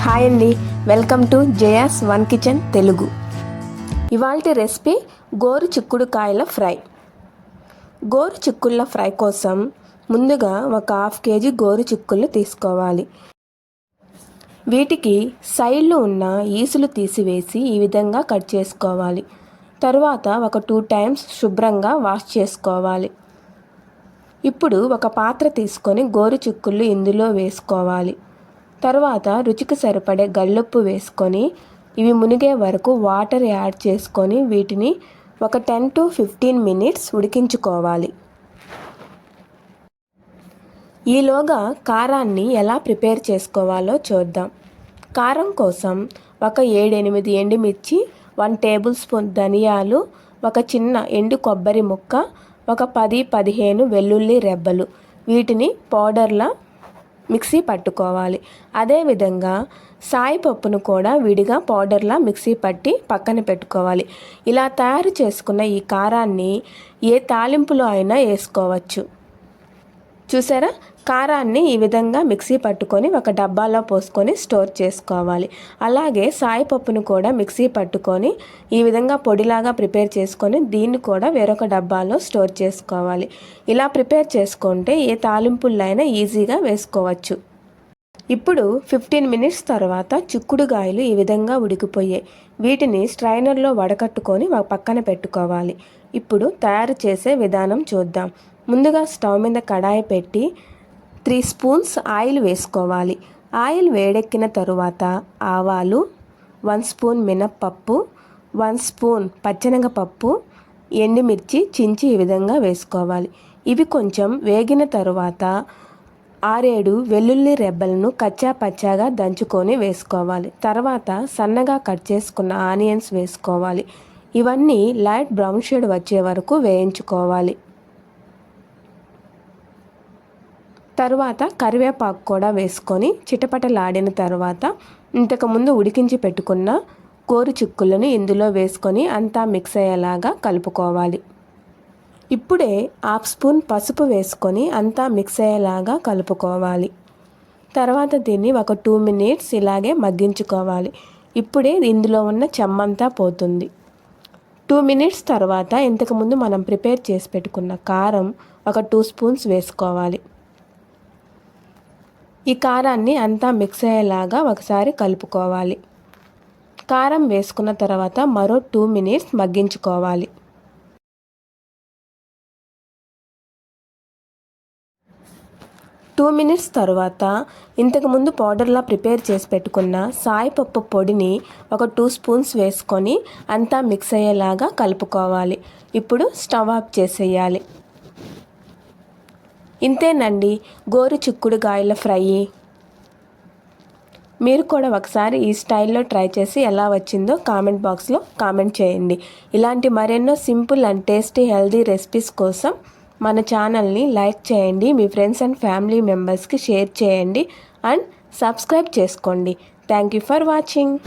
Hi అండి, welcome to Jaya's one kitchen Telugu. ఇవాల్టి recipe గోరు చిక్కుడుకాయల ఫ్రై. గోరు చిక్కుళ్ళ ఫ్రై కోసం ముందుగా ఒక 1/2 kg గోరు చిక్కుళ్ళు తీసుకోవాలి. వీటికి సైడ్లు ఉన్న ఈసులు తీసివేసి ఈ విధంగా కట్ చేసుకోవాలి. తర్వాత ఒక 2 times శుభ్రంగా వాష్ చేసుకోవాలి. ఇప్పుడు ఒక పాత్ర తీసుకొని గోరు చిక్కుళ్ళు ఇందులో వేసుకోవాలి. తర్వాత రుచికి సరిపడే గల్లుప్పు వేసుకొని ఇవి మునిగే వరకు వాటర్ యాడ్ చేసుకొని వీటిని ఒక 10 to 15 minutes ఉడికించుకోవాలి. ఈలోగా కారాన్ని ఎలా ప్రిపేర్ చేసుకోవాలో చూద్దాం. కారం కోసం ఒక 7-8 ఎండుమిర్చి, 1 tablespoon ధనియాలు, ఒక చిన్న ఎండు కొబ్బరి ముక్క, ఒక 10-15 వెల్లుల్లి రెబ్బలు వీటిని పౌడర్లా మిక్సీ పట్టుకోవాలి. అదేవిధంగా సాయిపప్పును కూడా విడిగా పౌడర్లా మిక్సీ పట్టి పక్కన పెట్టుకోవాలి. ఇలా తయారు చేసుకున్న ఈ కారాన్ని ఏ తాలింపులో అయినా వేసుకోవచ్చు. చూసారా, కారాన్ని ఈ విధంగా మిక్సీ పట్టుకొని ఒక డబ్బాలో పోసుకొని స్టోర్ చేసుకోవాలి. అలాగే సాయిపప్పును కూడా మిక్సీ పట్టుకొని ఈ విధంగా పొడిలాగా ప్రిపేర్ చేసుకొని దీన్ని కూడా వేరొక డబ్బాలో స్టోర్ చేసుకోవాలి. ఇలా ప్రిపేర్ చేసుకుంటే ఏ తాలింపులైనా ఈజీగా వేసుకోవచ్చు. ఇప్పుడు 15 minutes తర్వాత చిక్కుడుగాయలు ఈ విధంగా ఉడికిపోయాయి. వీటిని స్ట్రైనర్లో వడకట్టుకొని పక్కన పెట్టుకోవాలి. ఇప్పుడు తయారు చేసే విధానం చూద్దాం. ముందుగా స్టవ్ మీద కడాయి పెట్టి 3 spoons ఆయిల్ వేసుకోవాలి. ఆయిల్ వేడెక్కిన తరువాత ఆవాలు, 1 spoon మినప్పప్పు, 1 spoon పచ్చెనగపప్పు, ఎండుమిర్చి చించి ఈ విధంగా వేసుకోవాలి. ఇవి కొంచెం వేగిన తరువాత 6-7 వెల్లుల్లి రెబ్బలను కచ్చా పచ్చాగా దంచుకొని వేసుకోవాలి. తర్వాత సన్నగా కట్ చేసుకున్న ఆనియన్స్ వేసుకోవాలి. ఇవన్నీ లైట్ బ్రౌన్ షేడ్ వచ్చే వరకు వేయించుకోవాలి. తరువాత కరివేపాకు కూడా వేసుకొని చిటపటలాడిన తర్వాత ఇంతకుముందు ఉడికించి పెట్టుకున్న గోరు చిక్కులను ఇందులో వేసుకొని అంతా మిక్స్ అయ్యేలాగా కలుపుకోవాలి. ఇప్పుడే 1/2 spoon పసుపు వేసుకొని అంతా మిక్స్ అయ్యేలాగా కలుపుకోవాలి. తర్వాత దీన్ని ఒక 2 minutes ఇలాగే మగ్గించుకోవాలి. ఇప్పుడే ఇందులో ఉన్న చెమ్మంతా పోతుంది. 2 minutes తర్వాత ఇంతకుముందు మనం ప్రిపేర్ చేసి పెట్టుకున్న కారం ఒక 2 spoons వేసుకోవాలి. ఈ కారాన్ని అంతా మిక్స్ అయ్యేలాగా ఒకసారి కలుపుకోవాలి. కారం వేసుకున్న తర్వాత మరో 2 minutes మగ్గించుకోవాలి. టూ మినిట్స్ తర్వాత ఇంతకుముందు పౌడర్లా ప్రిపేర్ చేసి పెట్టుకున్న సాయిపప్పు పొడిని ఒక 2 spoons వేసుకొని అంతా మిక్స్ అయ్యేలాగా కలుపుకోవాలి. ఇప్పుడు స్టవ్ ఆఫ్ చేసేయాలి. ఇంతేనండి గోరు చిక్కుడుకాయల ఫ్రై. మీరు కూడా ఒకసారి ఈ స్టైల్లో ట్రై చేసి ఎలా వచ్చిందో కామెంట్ బాక్స్లో కామెంట్ చేయండి. ఇలాంటి మరెన్నో simple and tasty healthy recipes కోసం మన ఛానల్ని లైక్ చేయండి, మీ ఫ్రెండ్స్ అండ్ ఫ్యామిలీ మెంబర్స్కి షేర్ చేయండి అండ్ సబ్స్క్రైబ్ చేసుకోండి. Thank you for watching.